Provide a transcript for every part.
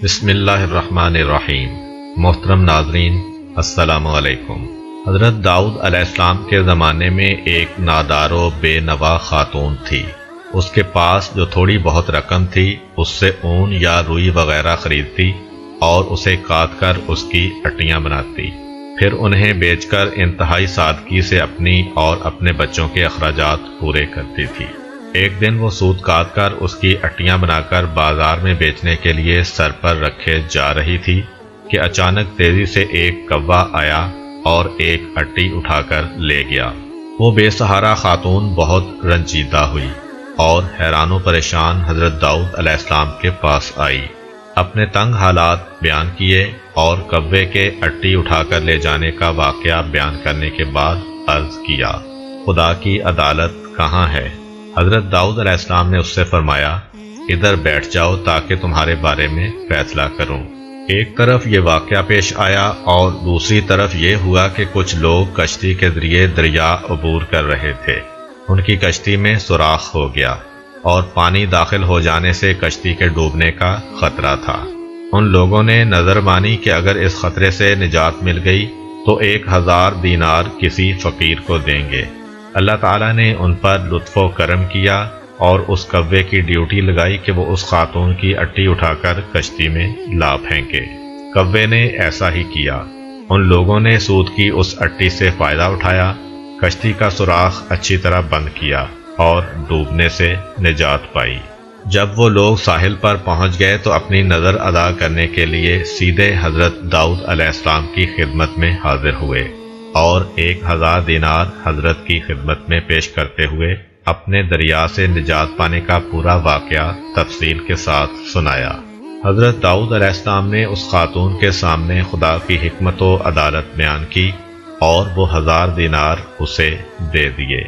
بسم اللہ الرحمن الرحیم۔ محترم ناظرین، السلام علیکم۔ حضرت داؤد علیہ السلام کے زمانے میں ایک نادار و بے نوا خاتون تھی۔ اس کے پاس جو تھوڑی بہت رقم تھی اس سے اون یا روئی وغیرہ خریدتی اور اسے کاٹ کر اس کی اٹیاں بناتی، پھر انہیں بیچ کر انتہائی سادگی سے اپنی اور اپنے بچوں کے اخراجات پورے کرتی تھی۔ ایک دن وہ سوت کاٹ کر اس کی اٹیاں بنا کر بازار میں بیچنے کے لیے سر پر رکھے جا رہی تھی کہ اچانک تیزی سے ایک کوّا آیا اور ایک اٹی اٹھا کر لے گیا۔ وہ بے سہارا خاتون بہت رنجیدہ ہوئی اور حیران و پریشان حضرت داؤد علیہ السلام کے پاس آئی، اپنے تنگ حالات بیان کیے اور کوّے کے اٹی اٹھا کر لے جانے کا واقعہ بیان کرنے کے بعد عرض کیا، خدا کی عدالت کہاں ہے؟ حضرت داؤد علیہ السلام نے اس سے فرمایا، ادھر بیٹھ جاؤ تاکہ تمہارے بارے میں فیصلہ کروں۔ ایک طرف یہ واقعہ پیش آیا اور دوسری طرف یہ ہوا کہ کچھ لوگ کشتی کے ذریعے دریا عبور کر رہے تھے۔ ان کی کشتی میں سوراخ ہو گیا اور پانی داخل ہو جانے سے کشتی کے ڈوبنے کا خطرہ تھا۔ ان لوگوں نے نظر مانی کہ اگر اس خطرے سے نجات مل گئی تو 1000 دینار کسی فقیر کو دیں گے۔ اللہ تعالیٰ نے ان پر لطف و کرم کیا اور اس کوّے کی ڈیوٹی لگائی کہ وہ اس خاتون کی اٹی اٹھا کر کشتی میں لا پھینکے۔ کوّے نے ایسا ہی کیا۔ ان لوگوں نے سود کی اس اٹی سے فائدہ اٹھایا، کشتی کا سوراخ اچھی طرح بند کیا اور ڈوبنے سے نجات پائی۔ جب وہ لوگ ساحل پر پہنچ گئے تو اپنی نظر ادا کرنے کے لیے سیدھے حضرت داؤد علیہ السلام کی خدمت میں حاضر ہوئے اور 1000 دینار حضرت کی خدمت میں پیش کرتے ہوئے اپنے دریا سے نجات پانے کا پورا واقعہ تفصیل کے ساتھ سنایا۔ حضرت داؤد علیہ السلام نے اس خاتون کے سامنے خدا کی حکمت و عدالت بیان کی اور وہ 1000 دینار اسے دے دیے۔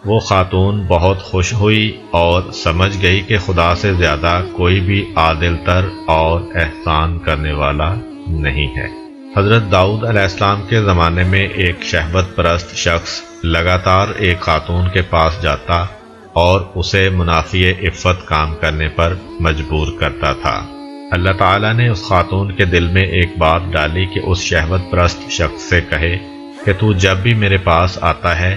وہ خاتون بہت خوش ہوئی اور سمجھ گئی کہ خدا سے زیادہ کوئی بھی عادل تر اور احسان کرنے والا نہیں ہے۔ حضرت داؤد علیہ السلام کے زمانے میں ایک شہوت پرست شخص لگاتار ایک خاتون کے پاس جاتا اور اسے منافی عفت کام کرنے پر مجبور کرتا تھا۔ اللہ تعالیٰ نے اس خاتون کے دل میں ایک بات ڈالی کہ اس شہوت پرست شخص سے کہے کہ تو جب بھی میرے پاس آتا ہے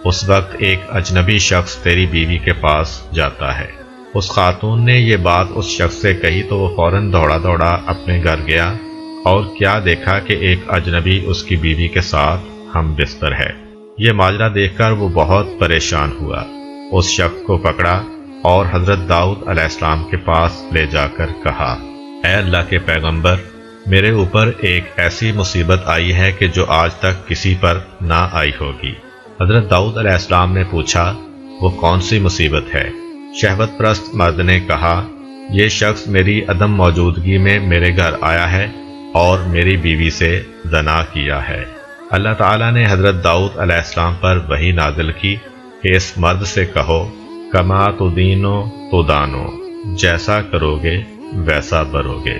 اس وقت ایک اجنبی شخص تیری بیوی کے پاس جاتا ہے۔ اس خاتون نے یہ بات اس شخص سے کہی تو وہ فوراً دوڑا دوڑا اپنے گھر گیا اور کیا دیکھا کہ ایک اجنبی اس کی بیوی کے ساتھ ہم بستر ہے۔ یہ ماجرا دیکھ کر وہ بہت پریشان ہوا، اس شخص کو پکڑا اور حضرت داؤد علیہ السلام کے پاس لے جا کر کہا، اے اللہ کے پیغمبر، میرے اوپر ایک ایسی مصیبت آئی ہے کہ جو آج تک کسی پر نہ آئی ہوگی۔ حضرت داؤد علیہ السلام نے پوچھا، وہ کون سی مصیبت ہے؟ شہوت پرست مرد نے کہا، یہ شخص میری عدم موجودگی میں میرے گھر آیا ہے اور میری بیوی سے زنا کیا ہے۔ اللہ تعالیٰ نے حضرت داؤد علیہ السلام پر وحی نازل کی کہ اس مرد سے کہو، کما تدینو تدانو، جیسا کرو گے ویسا بھرو گے۔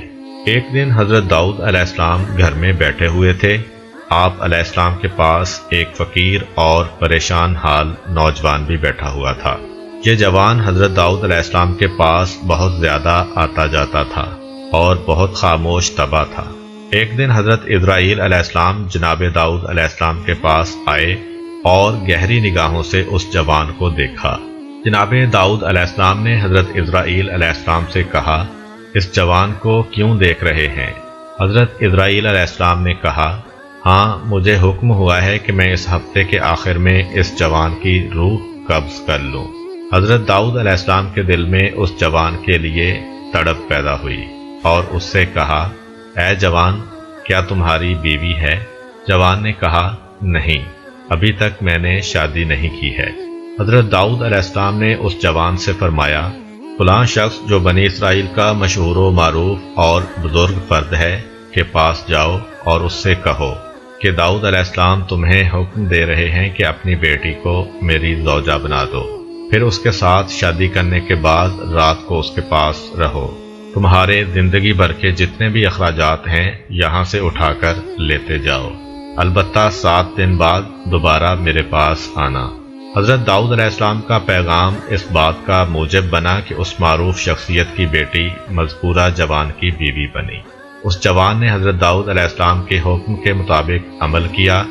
ایک دن حضرت داؤد علیہ السلام گھر میں بیٹھے ہوئے تھے۔ آپ علیہ السلام کے پاس ایک فقیر اور پریشان حال نوجوان بھی بیٹھا ہوا تھا۔ یہ جوان حضرت داؤد علیہ السلام کے پاس بہت زیادہ آتا جاتا تھا اور بہت خاموش طبع تھا۔ ایک دن حضرت اسرائیل علیہ السلام جناب داؤد علیہ السلام کے پاس آئے اور گہری نگاہوں سے اس جوان کو دیکھا۔ جناب داؤد علیہ السلام نے حضرت اسرائیل علیہ السلام سے کہا، اس جوان کو کیوں دیکھ رہے ہیں؟ حضرت اسرائیل علیہ السلام نے کہا، ہاں، مجھے حکم ہوا ہے کہ میں اس ہفتے کے آخر میں اس جوان کی روح قبض کر لوں۔ حضرت داؤد علیہ السلام کے دل میں اس جوان کے لیے تڑپ پیدا ہوئی اور اس سے کہا، اے جوان، کیا تمہاری بیوی ہے؟ جوان نے کہا، نہیں، ابھی تک میں نے شادی نہیں کی ہے۔ حضرت داؤد علیہ السلام نے اس جوان سے فرمایا، فلاں شخص جو بنی اسرائیل کا مشہور و معروف اور بزرگ فرد ہے کے پاس جاؤ اور اس سے کہو کہ داؤد علیہ السلام تمہیں حکم دے رہے ہیں کہ اپنی بیٹی کو میری زوجہ بنا دو، پھر اس کے ساتھ شادی کرنے کے بعد رات کو اس کے پاس رہو۔ تمہارے زندگی بھر کے جتنے بھی اخراجات ہیں یہاں سے اٹھا کر لیتے جاؤ، البتہ 7 دن بعد دوبارہ میرے پاس آنا۔ حضرت داؤد علیہ السلام کا پیغام اس بات کا موجب بنا کہ اس معروف شخصیت کی بیٹی مذکورہ جوان کی بیوی بنی۔ اس جوان نے حضرت داؤد علیہ السلام کے حکم کے مطابق عمل کیا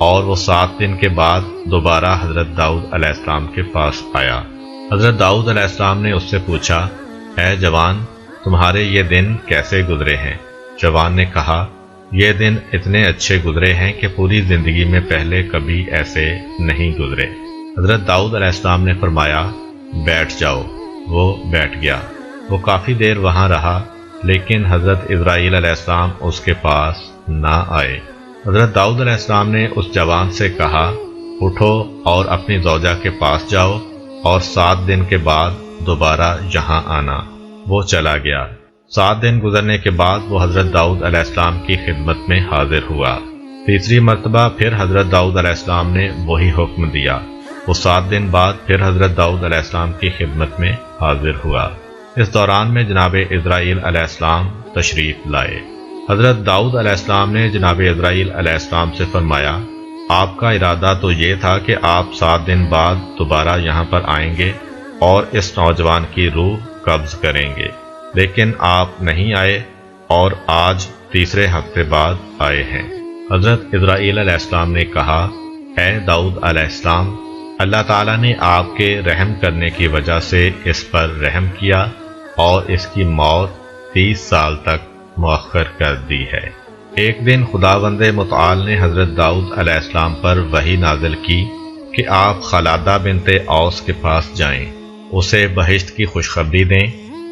اور وہ 7 دن کے بعد دوبارہ حضرت داؤد علیہ السلام کے پاس آیا۔ حضرت داؤد علیہ السلام نے اس سے پوچھا، اے جوان، تمہارے یہ دن کیسے گزرے ہیں؟ جوان نے کہا، یہ دن اتنے اچھے گزرے ہیں کہ پوری زندگی میں پہلے کبھی ایسے نہیں گزرے۔ حضرت داؤد علیہ السلام نے فرمایا، بیٹھ جاؤ۔ وہ بیٹھ گیا۔ وہ کافی دیر وہاں رہا، لیکن حضرت اسرائیل علیہ السلام اس کے پاس نہ آئے۔ حضرت داؤد علیہ السلام نے اس جوان سے کہا، اٹھو اور اپنی زوجہ کے پاس جاؤ اور 7 دن کے بعد دوبارہ یہاں آنا۔ وہ چلا گیا۔ 7 دن گزرنے کے بعد وہ حضرت داؤد علیہ السلام کی خدمت میں حاضر ہوا۔ تیسری مرتبہ پھر حضرت داؤد علیہ السلام نے وہی حکم دیا۔ وہ 7 دن بعد پھر حضرت داؤد علیہ السلام کی خدمت میں حاضر ہوا۔ اس دوران میں جناب اسرائیل علیہ السلام تشریف لائے۔ حضرت داؤد علیہ السلام نے جناب اسرائیل علیہ السلام سے فرمایا، آپ کا ارادہ تو یہ تھا کہ آپ 7 دن بعد دوبارہ یہاں پر آئیں گے اور اس نوجوان کی روح قبض کریں گے، لیکن آپ نہیں آئے اور آج تیسرے ہفتے بعد آئے ہیں۔ حضرت اسرائیل علیہ السلام نے کہا، اے داؤد علیہ السلام، اللہ تعالیٰ نے آپ کے رحم کرنے کی وجہ سے اس پر رحم کیا اور اس کی موت 30 سال تک مؤخر کر دی ہے۔ ایک دن خداوند متعال نے حضرت داؤد علیہ السلام پر وحی نازل کی کہ آپ خلادہ بنت اوس کے پاس جائیں، اسے بہشت کی خوشخبری دیں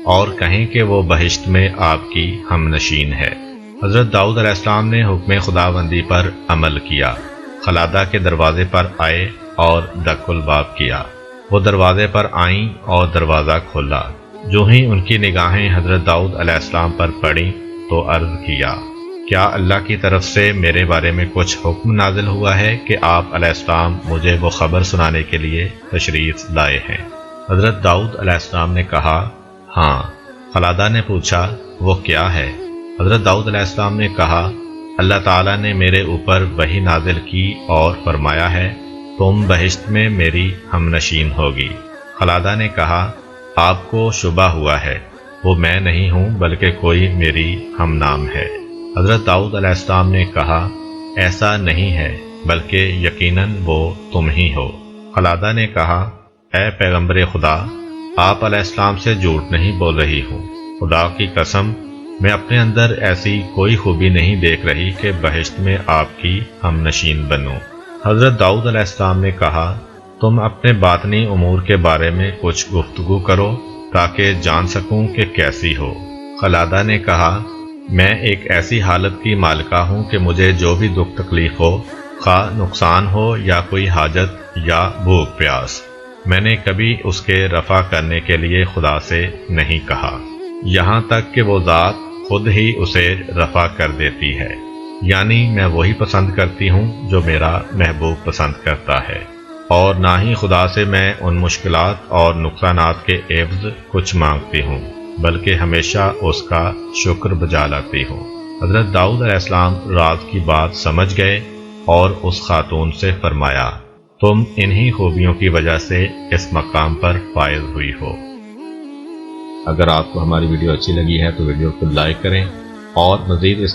اور کہیں کہ وہ بہشت میں آپ کی ہم نشین ہے۔ حضرت داؤد علیہ السلام نے حکم خداوندی پر عمل کیا، خلادہ کے دروازے پر آئے اور دق الباب کیا۔ وہ دروازے پر آئیں اور دروازہ کھولا۔ جو ہی ان کی نگاہیں حضرت داؤد علیہ السلام پر پڑیں تو عرض کیا، کیا اللہ کی طرف سے میرے بارے میں کچھ حکم نازل ہوا ہے کہ آپ علیہ السلام مجھے وہ خبر سنانے کے لیے تشریف لائے ہیں؟ حضرت داؤد علیہ السلام نے کہا، ہاں۔ خلادہ نے پوچھا، وہ کیا ہے؟ حضرت داؤد علیہ السلام نے کہا، اللہ تعالیٰ نے میرے اوپر وحی نازل کی اور فرمایا ہے، تم بہشت میں میری ہم نشین ہوگی۔ خلادہ نے کہا، آپ کو شبہ ہوا ہے، وہ میں نہیں ہوں بلکہ کوئی میری ہم نام ہے۔ حضرت داؤد علیہ السلام نے کہا، ایسا نہیں ہے بلکہ یقیناً وہ تم ہی ہو۔ خلادہ نے کہا، اے پیغمبر خدا، آپ علیہ السلام سے جھوٹ نہیں بول رہی ہوں، خدا کی قسم میں اپنے اندر ایسی کوئی خوبی نہیں دیکھ رہی کہ بہشت میں آپ کی ہم نشین بنوں۔ حضرت داؤد علیہ السلام نے کہا، تم اپنے باطنی امور کے بارے میں کچھ گفتگو کرو تاکہ جان سکوں کہ کیسی ہو۔ خلادہ نے کہا، میں ایک ایسی حالت کی مالکہ ہوں کہ مجھے جو بھی دکھ تکلیف ہو، خواہ نقصان ہو یا کوئی حاجت یا بھوک پیاس، میں نے کبھی اس کے رفع کرنے کے لیے خدا سے نہیں کہا، یہاں تک کہ وہ ذات خود ہی اسے رفع کر دیتی ہے، یعنی میں وہی پسند کرتی ہوں جو میرا محبوب پسند کرتا ہے، اور نہ ہی خدا سے میں ان مشکلات اور نقصانات کے عوض کچھ مانگتی ہوں، بلکہ ہمیشہ اس کا شکر بجا لاتی ہوں۔ حضرت داؤد علیہ السلام راز کی بات سمجھ گئے اور اس خاتون سے فرمایا، تم انہی خوبیوں کی وجہ سے اس مقام پر فائز ہوئی ہو۔ اگر آپ کو ہماری ویڈیو اچھی لگی ہے تو ویڈیو کو لائک کریں اور مزید اس